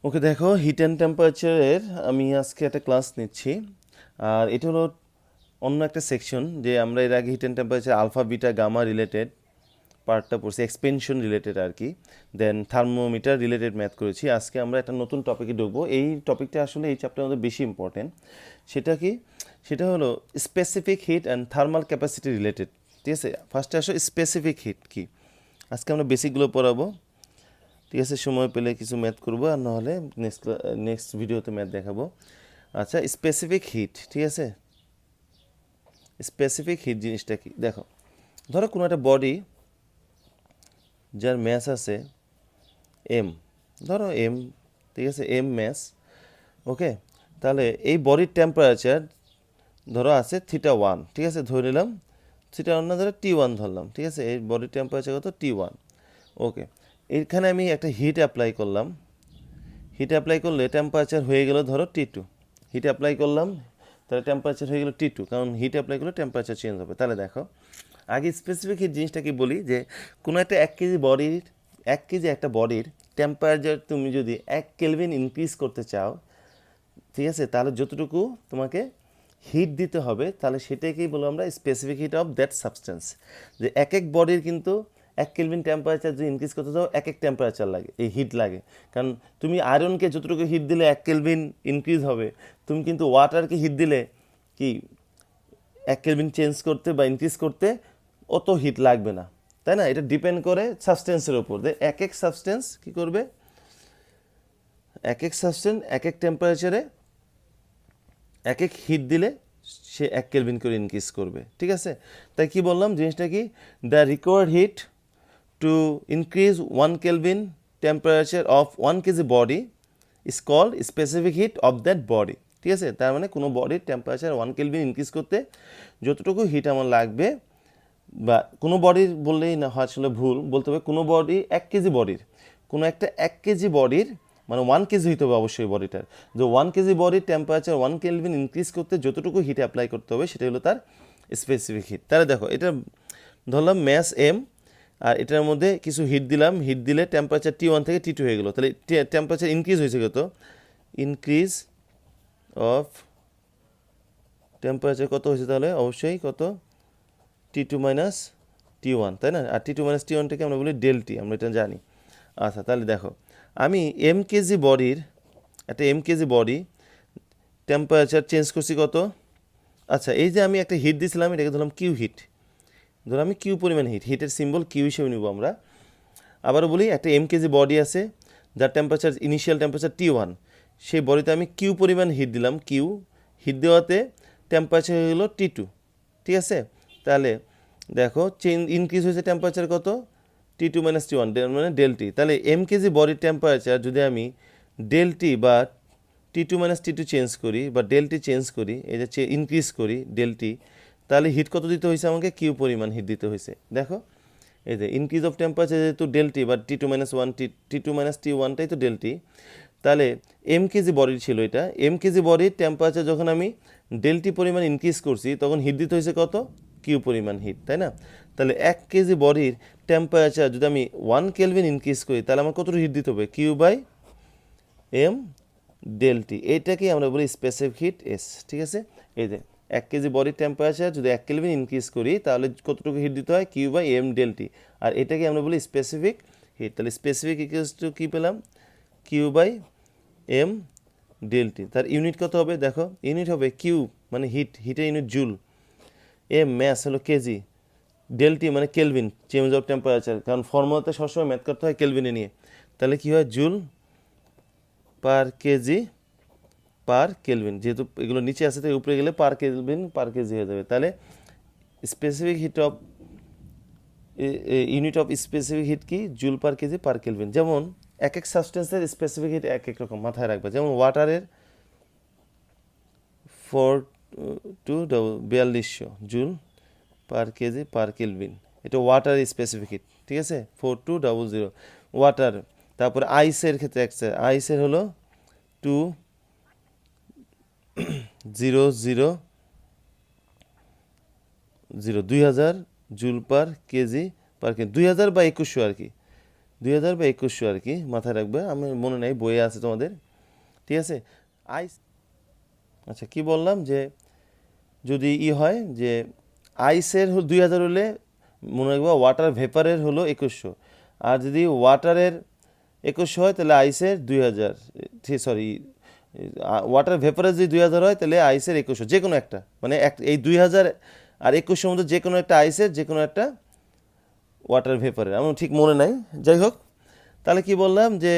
ওকে দেখো, hit and টেম্পারেচারের আমি আজকে একটা ক্লাস নিচ্ছি। আর এটা হলো অন্য একটা সেকশন, যে আমরা এর আগে heat and temperature alpha beta gamma related পার্টটা পড়ছি, এক্সপেনশন রিলেটেড আর কি। দেন থার্মোমিটার রিলেটেড ম্যাথ করেছি। আজকে আমরা একটা নতুন টপিকে ঢুকবো। এই টপিকটা আসলে এই চ্যাপ্টারের মধ্যে বেশি ইম্পর্টেন্ট। সেটা কি? সেটা হলো specific hit and thermal capacity related. ঠিক আছে, ফার্স্টে আসো স্পেসিফিক হিট কি। আজকে আমরা বেসিকগুলো পড়াবো। ঠিক আছে, সময় পেলে কিছু ম্যাথ করবো, আর নাহলে নেক্সট ভিডিওতে ম্যাথ দেখাবো। আচ্ছা, স্পেসিফিক হিট, ঠিক আছে। স্পেসিফিক হিট জিনিসটা কি দেখো, ধরো কোনো একটা বডি যার ম্যাস আছে এম, ধরো এম, ঠিক আছে, এম ম্যাস। ওকে, তাহলে এই বডির টেম্পারেচার ধরো আছে θ1, ঠিক আছে, ধরে নিলাম θ1 না, ধরো T1 ধরলাম, ঠিক আছে। এই বডির টেম্পারেচার কত? T1। ওকে, এখানে আমি একটা হিট অ্যাপ্লাই করলাম। হিট অ্যাপ্লাই করলে টেম্পারেচার হয়ে গেল ধরো T2। হিট অ্যাপ্লাই করলাম, তাহলে টেম্পারেচার হয়ে গেল T2, কারণ হিট অ্যাপ্লাই করলে টেম্পারেচার চেঞ্জ হবে। তাহলে দেখো, আগে স্পেসিফিক হিট জিনিসটাকে বলি, যে কোনো একটা 1 কেজি বডির, 1 কেজি একটা বডির টেম্পারেচার তুমি যদি 1 কেলভিন ইনক্রিজ করতে চাও, ঠিক আছে, তাহলে যতটুকু তোমাকে হিট দিতে হবে, তাহলে সেটাকেই বলবো আমরা specific heat of that substance. যে এক এক বডির কিন্তু 1 কেলভিন টেম্পারেচার যদি ইনক্রিজ করতে চাও, এক এক টেম্পারেচার লাগে, এই হিট লাগে। কারণ তুমি আয়রনকে যতটুকু হিট দিলে 1 কেলভিন ইনক্রিজ হবে, তুমি কিন্তু ওয়াটারকে হিট দিলে কি 1 কেলভিন চেঞ্জ করতে বা ইনক্রিজ করতে অত হিট লাগবে না, তাই না? এটা ডিপেন্ড করে সাবস্টেন্সের ওপর, যে এক এক সাবস্টেন্স কী করবে, এক এক সাবস্টেন্স এক এক টেম্পারেচারে এক এক হিট দিলে সে 1 কেলভিন করে ইনক্রিজ করবে, ঠিক আছে। তাই কি বললাম জিনিসটা কি, the required heat to increase 1 kelvin temperature of 1 KG body is called specific heat of that body. ঠিক আছে, তার মানে কোনো বডির টেম্পারেচার 1 কেলভিন ইনক্রিজ করতে যতটুকু হিট আমার লাগবে, বা কোনো বডির বললেই না হয়, আসলে ভুল বলতে হবে, কোনো বডি 1 কেজি বডির, কোনো একটা 1 কেজি বডির মানে 1 কেজি হইতে হবে অবশ্যই বডিটার, যে 1 কেজি বডির টেম্পারেচার 1 কেলভিন ইনক্রিজ করতে যতটুকু হিট অ্যাপ্লাই করতে হবে, সেটা হলো তার স্পেসিফিক হিট। তাহলে দেখো, এটা ধরলাম ম্যাস এম, আর এটার মধ্যে কিছু হিট দিলাম, হিট দিলে টেম্পারেচার T1 থেকে T2 হয়ে গেলো, তাহলে টেম্পারেচার ইনক্রিজ হয়েছে কত? ইনক্রিজ অফ টেম্পারেচার কত হয়েছে? তাহলে অবশ্যই কত? T2 মাইনাস T1, তাই না? আর T2 মাইনাস T1টাকে আমরা বলি ডেল টি, আমরা এটা জানি। আচ্ছা, তাহলে দেখো, আমি কেজি বডির, একটা কেজি বডি টেম্পারেচার চেঞ্জ করছি কত? আচ্ছা, এই যে আমি একটা হিট দিয়েছিলাম, এটাকে ধরলাম কিউ হিট, ধরো আমি কিউ পরিমাণ হিট, হিটের সিম্বল কিউ হিসেবে নিব আমরা। আবারও বলি, একটা কেজি বডি আছে যার টেম্পারেচার, ইনিশিয়াল টেম্পারেচার T1, সেই বডিতে আমি কিউ পরিমাণ হিট দিলাম, কিউ হিট দেওয়াতে টেম্পারেচার হয়ে গেলো T2, ঠিক আছে। তাহলে দেখো, ইনক্রিজ হয়েছে টেম্পারেচার কত? T2 মাইনাস T1, মানে ডেল টি। তাহলে কেজি বডির টেম্পারেচার যদি আমি ডেল টি বা T2 মাইনাস T2 চেঞ্জ করি, বা ডেল টি চেঞ্জ করি, এই যে ইনক্রিজ করি ডেল টি, তাহলে হিট কত দিতে হয়েছে আমাকে? কিউ পরিমাণ হিট দিতে হয়েছে। দেখো, এই যে ইনক্রিজ অফ টেম্পারেচার যেহেতু ডেল টি, বা T2 minus one, T2 minus T1টাই তো ডেল টি। তাহলে কেজি বডির ছিল এটা, কেজি বডির টেম্পারেচার যখন আমি ডেল টি পরিমাণ ইনক্রিজ করছি, তখন হিট দিতে হয়েছে কত? কিউ পরিমাণ হিট, তাই না? তাহলে 1 কেজি বডির টেম্পারেচার যদি আমি 1 কেলভিন ইনক্রিজ করি, তাহলে আমার কতটুকু হিট দিতে হবে? Q by M del T, এইটাকেই আমরা বলি স্পেসিফিক হিট এস, ঠিক আছে। এই যে 1 কেজি বডির টেম্পারেচার যদি 1 কেলভিন ইনক্রিজ করি, তাহলে কতটুকু হিট দিতে হয়? Q by M del T, আর এটাকে আমরা বলি স্পেসিফিক হিট। তাহলে স্পেসিফিক ইকুয়ালস টু কী পেলাম? Q by M del T. তার ইউনিট কত হবে? দেখো, ইউনিট হবে কিউ মানে হিট, হিটের ইউনিট জুল, এম ম্যাস হলো কেজি, ডেল টি মানে কেলভিন, চেঞ্জ অফ টেম্পারেচার, কারণ ফর্মুলাতে সবসময় ম্যাথ করতে হয় কেলভিনে নিয়ে। তাহলে কী হয়? Joule per KG per kelvin, যেহেতু এগুলো নিচে আসে, তাই উপরে গেলে পার কেলভিন পার কেজি হয়ে যাবে। তাহলে specific heat of, unit of specific heat কি? Joule per KG per kelvin. যেমন এক এক সাবস্টেন্সের স্পেসিফিক হিট এক এক রকম, মাথায় রাখবে। যেমন ওয়াটারের 4200 joule per KG per kelvin, এটা ওয়াটার স্পেসিফিক হিট, ঠিক আছে, 4200 ওয়াটার। তারপর আইসের ক্ষেত্রে আইসের হলো 2000 জুল পার কেজি পার কেজি, 2000 বা 2100 আর কি, 2000 বা 2100 আর কি, মাথায় রাখবে, আমি মনে নেই, বইয়ে আছে তোমাদের, ঠিক আছে। আইস, আচ্ছা কি বললাম, যে যদি হয় যে আইসের 2000 হলে মনে রাখবে ওয়াটার ভেপারের হলো 2100, আর যদি ওয়াটারের 2100 হয় তাহলে আইসের 2000, সরি ওয়াটার ভেপারের যদি 2000 হয় তাহলে আইসের 2100, যে কোনো একটা, মানে এই 2000 আর 2100 মধ্যে যে কোনো একটা আইসের, যে কোনো একটা ওয়াটার ভেপারের, আমার ঠিক মনে নাই, যাই হোক। তাহলে কি বললাম যে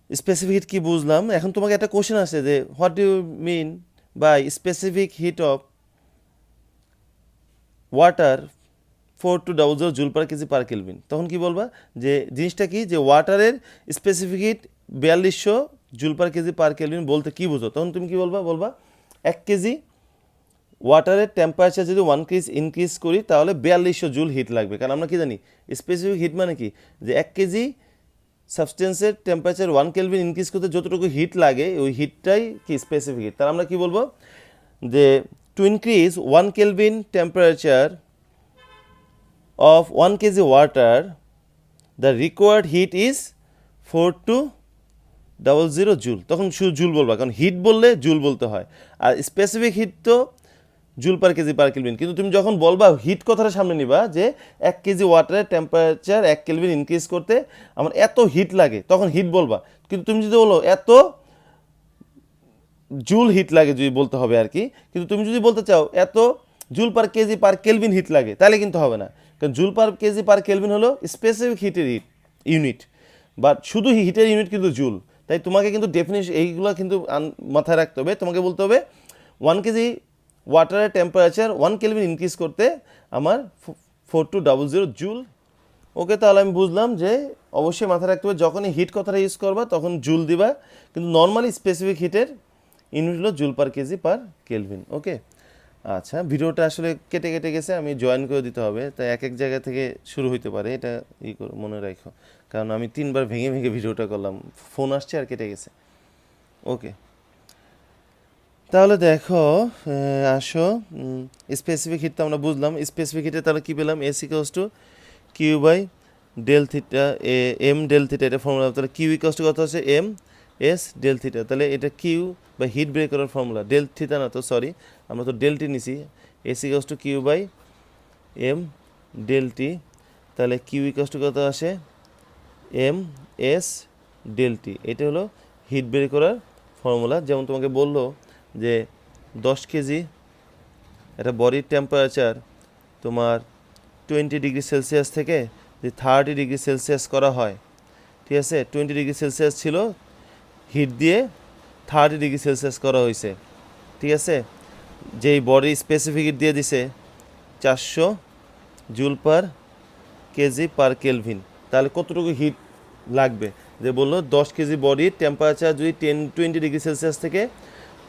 স্পেসিফিক হিট কি বুঝলাম। এখন তোমাকে একটা কোশ্চেন আসছে যে what do you mean by specific heat of water 4200 joule per KG per kelvin, তখন কি বলবা যে জিনিসটা কি, যে ওয়াটারের specific heat 4200 joule per KG per kelvin বলতে কি বুঝো, তখন তুমি কি বলবা, 1 কেজি ওয়াটারের টেম্পারেচার যদি 1 কেজি ইনক্রিজ করি তাহলে 4200 জুল হিট লাগবে। কারণ আমরা কি জানি স্পেসিফিক হিট মানে কি, যে 1 কেজি সাবস্টেন্সের টেম্পারেচার 1 কেলভিন ইনক্রিজ করতে যতটুকু হিট লাগে ওই হিটটাই কি স্পেসিফিক হিট। তাহলে আমরা কি বলবো, যে to increase 1 kelvin temperature of 1 kg water the required heat is 4200 joule, তখন শুধু জুল বলবা, কারণ হিট বললে জুল বলতে হয়, আর স্পেসিফিক হিট তো joule per KG per kelvin. কিন্তু তুমি যখন বলবা হিট কথাটা সামনে নিবা, যে 1 কেজি ওয়াটারের টেম্পারেচার 1 কেলভিন ইনক্রিজ করতে আমার এত হিট লাগে, তখন হিট বলবা। কিন্তু তুমি যদি বলো এত জুল হিট লাগে যদি বলতে হবে আর কি, কিন্তু তুমি যদি বলতে চাও এত joule per KG per kelvin heat লাগে, তাহলে কিন্তু হবে না, কারণ joule per KG per kelvin হলো স্পেসিফিক হিটের ইউনিট, বাট শুধু হিটের ইউনিট কিন্তু জুল। তাই তোমাকে কিন্তু ডেফিনিশন এইগুলো কিন্তু মাথায় রাখতে হবে। তোমাকে বলতে হবে 1 কেজি ওয়াটারের টেম্পারেচার 1 কেলভিন ইনক্রিজ করতে আমার 4200 জুল। ওকে, তাহলে আমি বুঝলাম যে অবশ্যই মাথায় রাখতে হবে যখনই হিট কথাটা ইউজ করবা তখন জুল দিবা, কিন্তু নর্মালি স্পেসিফিক হিটের ইউনিট হলো joule per KG per kelvin. Okay, আচ্ছা ভিডিওটা আসলে কেটে কেটে গেছে, আমি জয়েন করে দিতে হবে, তাই এক এক জায়গা থেকে শুরু হইতে পারে, এটা করো, মনে রাখো, কারণ আমি 3বার ভেঙে ভেঙে ভিডিওটা করলাম, ফোন আসছে আর কেটে গেছে। ওকে, তাহলে দেখো, আসো স্পেসিফিক হিট তো আমরা বুঝলাম। স্পেসিফিক হিটে তাহলে কী পেলাম, S equals to Q by del theta, M del theta, এটা ফর্মুলা। তাহলে কিউ ইকুয়ালস টু কত আছে, এম এস ডেল থিটা। তাহলে এটা কিউ বা হিট ব্রেক করার ফর্মুলা, ডেল থিটা না তো, সরি আমরা তো ডেল টি নিছি, S equals to Q by M del T. তাহলে কিউ ইকুয়ালস টু কত আসে, এম এস ডেল টি, এটা হলো হিট ব্রেক করার ফর্মুলা। যেমন তোমাকে বললো যে 10 কেজি একটা বডির টেম্পারেচার তোমার 20 ডিগ্রি সেলসিয়াস থেকে যে 30 ডিগ্রি সেলসিয়াস করা হয়, ঠিক আছে, 20 ডিগ্রি সেলসিয়াস ছিল, হিট দিয়ে 30 ডিগ্রি সেলসিয়াস করা হয়েছে, ঠিক আছে, যেই বডি স্পেসিফিক হিট দিয়ে দিছে 400 joule per KG per kelvin. তাহলে কতটুকু হিট লাগবে, যে বললো 10 কেজি বডির টেম্পারেচার যদি 20 ডিগ্রি সেলসিয়াস থেকে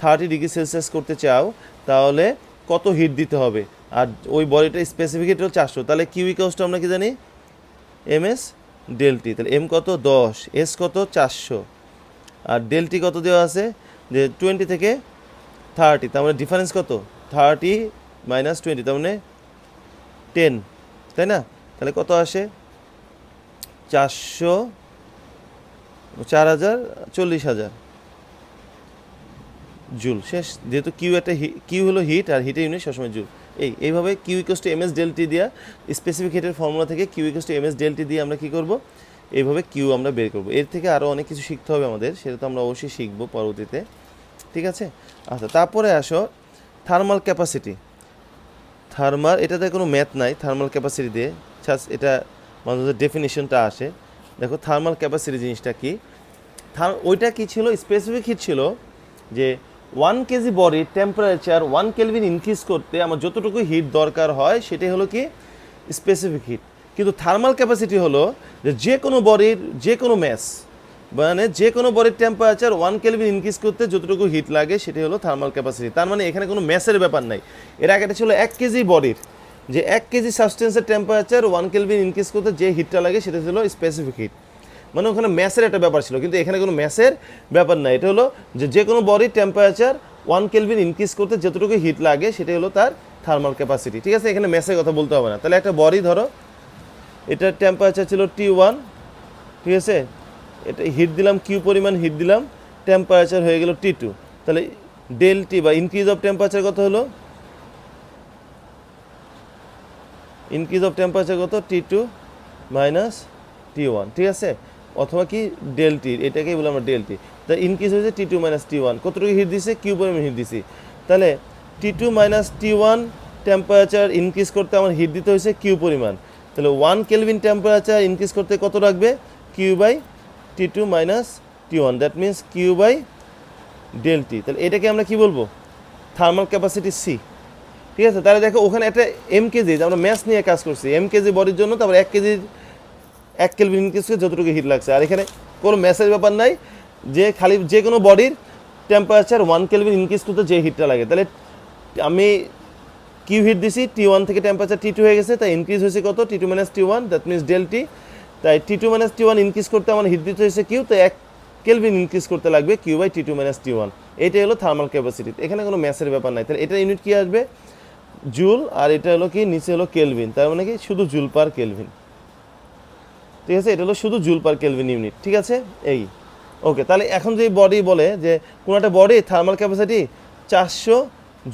30 ডিগ্রি সেলসিয়াস করতে চাও তাহলে কত হিট দিতে হবে, আর ওই বডিটা স্পেসিফিক হিট হলো 400। তাহলে কিউ ইকুয়ালস টু আমরা কি জানি, এম এস ডেল টি। তাহলে এম কত 10, এস কত 400, আর ডেল টি কত দেওয়া আছে, যে 20 থেকে 30, তার মানে ডিফারেন্স কত, 30 মাইনাস 20, তার মানে 10, তাই না। তাহলে কত আসে, 400, 4000, 40,000 জুল। শেষ, যেহেতু কিউ একটা কিউ হলো হিট আর হিটের ইউনিট সবসময় জুল। এইভাবে Q equals to M S del T দিয়া স্পেসিফিক হিটের ফর্মুলা থেকে Q equals to M S del T দিয়ে আমরা কী করবো, এইভাবে কিউ আমরা বের করবো। এর থেকে আরও অনেক কিছু শিখতে হবে আমাদের, সেটা তো আমরা অবশ্যই শিখবো পরবর্তীতে, ঠিক আছে। আচ্ছা, তারপরে আসো থার্মাল ক্যাপাসিটি। থার্মাল, এটাতে কোনো ম্যাথ নাই, থার্মাল ক্যাপাসিটি দিয়ে এটা আমাদের ডেফিনিশনটা আসে। দেখো থার্মাল ক্যাপাসিটি জিনিসটা কি, ওইটা কি ছিল, স্পেসিফিক হিট ছিল যে 1 কেজি বডির টেম্পারেচার 1 কেলভিন ইনক্রিজ করতে আমার যতটুকু হিট দরকার হয় সেটাই হলো কি স্পেসিফিক হিট। কিন্তু থার্মাল ক্যাপাসিটি হলো যে কোনো বডির যে কোনো ম্যাস, মানে যে কোনো বডির টেম্পারেচার 1 কেলভিন ইনক্রিজ করতে যতটুকু হিট লাগে সেটাই হলো থার্মাল ক্যাপাসিটি। তার মানে এখানে কোনো ম্যাসের ব্যাপার নাই। এর আগে এটা ছিল 1 কেজি বডির, যে 1 কেজি সাবস্টেন্সের টেম্পারেচার 1 কেলভিন ইনক্রিজ করতে যে হিটটা লাগে সেটা ছিল স্পেসিফিক হিট, মানে ওখানে ম্যাসের একটা ব্যাপার ছিল। কিন্তু এখানে কোনো ম্যাসের ব্যাপার নাই, এটা হলো যে কোনো বডির টেম্পারেচার 1 কেলভিন ইনক্রিজ করতে যতটুকু হিট লাগে সেটাই হলো তার থার্মাল ক্যাপাসিটি, ঠিক আছে। এখানে ম্যাসের কথা বলতে হবে না। তাহলে একটা বডি ধরো, এটার টেম্পারেচার ছিল T1, ঠিক আছে, এটা হিট দিলাম কিউ পরিমাণ হিট দিলাম, টেম্পারেচার হয়ে গেল T2। তাহলে ডেল টি বা ইনক্রিজ অফ টেম্পারেচার কত হলো, ইনক্রিজ অফ টেম্পারেচার কত, T2 মাইনাস T1, ঠিক আছে, অথবা কি ডেল টি, এটাকেই বলে আমরা ডেল টি। তা ইনক্রিজ হয়েছে T2 মাইনাস T1, কতটুকু হিট দিছে, কিউ পরিমাণ হিট দিছি। তাহলে T2 minus T1 temperature increase করতে আমার হিট দিতে হয়েছে কিউ পরিমাণ। তাহলে 1 কেলভিন টেম্পারেচার ইনক্রিজ করতে কত রাখবে, Q by T2 minus T1, that means Q by del T. তাহলে এটাকে আমরা কি বলবো, থার্মাল ক্যাপাসিটি সি, ঠিক আছে। তাহলে দেখো ওখানে একটা এম কেজি, আমরা ম্যাস নিয়ে কাজ করছি, এম কেজি বডির জন্য, তারপর 1 কেজি 1 কেলভিন ইনক্রিজ করে যতটুকু হিট লাগছে। আর এখানে কোনো ম্যাসের ব্যাপার নাই, যে খালি যে কোনো বডির টেম্পারেচার 1 কেলভিন ইনক্রিজ করতে যে হিটটা লাগে। তাহলে আমি কিউ হিট দিছি, T1 থেকে টেম্পারেচার T2 হয়ে গেছে, তাই ইনক্রিজ হয়েছে কত, T2 minus T1, that means del T. তাই T2 মাইনাস T1 ইনক্রিজ করতে আমার হিট দিতে হয়েছে কিউ, তাই 1 কেলভিন ইনক্রিজ করতে লাগবে Q by T2 minus T1। এইটাই হলো থার্মাল ক্যাপাসিটি, এখানে কোনো ম্যাসের ব্যাপার নাই। তাহলে এটা ইউনিট কি আসবে, জুল, আর এটা হলো কি নিচে হলো কেলভিন, তার মানে কি শুধু জুল পার কেলভিন, ঠিক আছে, এটা হলো শুধু জুল পার কেলভিন ইউনিট, ঠিক আছে। এই ওকে, তাহলে এখন যে বডি বলে যে কোনো একটা body thermal capacity 400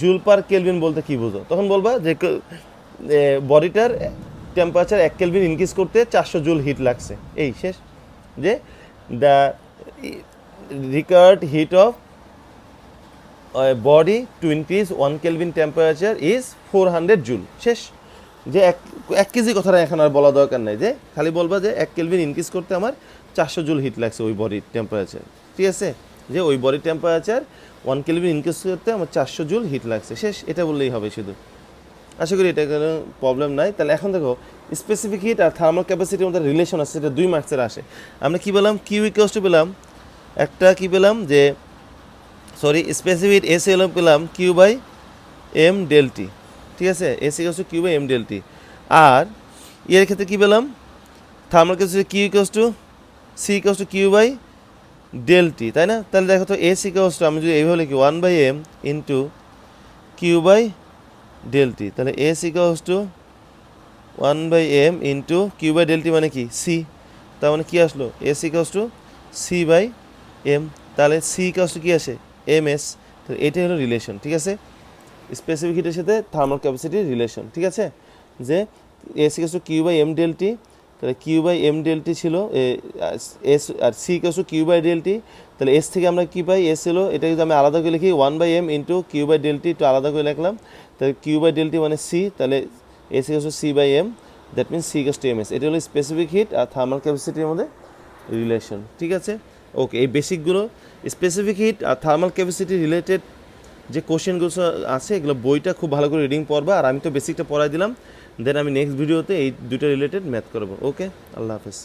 joule per kelvin বলতে কি বোঝো, তখন বলবা যে বডিটার টেম্পারেচার 1 কেলভিন ইনক্রিজ করতে 400 জুল হিট লাগছে, এই শেষ। যে the required heat of body to increase 1 kelvin temperature is 400 joule, শেষ। যে এক কেজি কথাটা এখন আর বলা দরকার নাই, যে খালি বলবা যে 1 কেলভিন ইনক্রিজ করতে আমার 400 জুল হিট লাগছে ওই বডির টেম্পারেচার, ঠিক আছে, যে ওই বডির টেম্পারেচার 1 কেলভিন ইনক্রিজ করতে আমার 400 জুল হিট লাগছে, শেষ। এটা বললেই হবে শুধু, আশা করি এটা কোনো প্রবলেম নাই। তাহলে এখন দেখো স্পেসিফিক হিট আর থার্মাল ক্যাপাসিটির মধ্যে রিলেশন আছে, সেটা 2 মার্কসের আসে। আমরা কি পেলাম, কিউ ইকুয়ালস টু পেলাম একটা কি পেলাম, যে সরি স্পেসিফিক এসি হলো পেলাম Q by M del T, ঠিক আছে, S equals to Q by M del T. আর এর ক্ষেত্রে কী পেলাম, thermal capacity Q equals to C equals to Q by del T, তাই না। তাহলে দেখো তো এসি ইকুয়ালস টু আমি যদি এইভাবে লিখি 1 by M into Q by del T, তাহলে S equals to 1 by M into Q by del T মানে কি সি, তার মানে কী আসলো, S equals to C by M. তাহলে সি ইকুয়ালস টু কী আসে, এম এস। তাহলে এটাই হলো রিলেশন, ঠিক আছে, স্পেসিফিক হিটের সাথে থার্মাল ক্যাপাসিটির রিলেশন, ঠিক আছে। যে S equals to Q by M del T, তাহলে Q by M del T ছিল এস, আর C equals to Q by del T. তাহলে এস থেকে আমরা কী পাই, এস ছিল, এটা যদি আমি আলাদা করে লিখি 1 by M into Q by del T, একটু আলাদা করে লিখলাম, তাহলে কিউ বাই ডেল টি মানে সি, তাহলে S equals to C by M, that means C equals to M S. এটা হলো স্পেসিফিক হিট আর থার্মাল ক্যাপাসিটির মধ্যে রিলেশন, ঠিক আছে। ওকে, এই বেসিকগুলো স্পেসিফিক হিট আর থার্মাল ক্যাপাসিটি রিলেটেড যে কোশ্চেনগুলো আছে এগুলো বইটা খুব ভালো করে রিডিং পড়বা, আর আমি তো বেসিকটা পড়াই দিলাম, দেন আমি নেক্সট ভিডিওতে এই দুটো রিলেটেড ম্যাথ করবো। ওকে, আল্লাহ হাফেজ।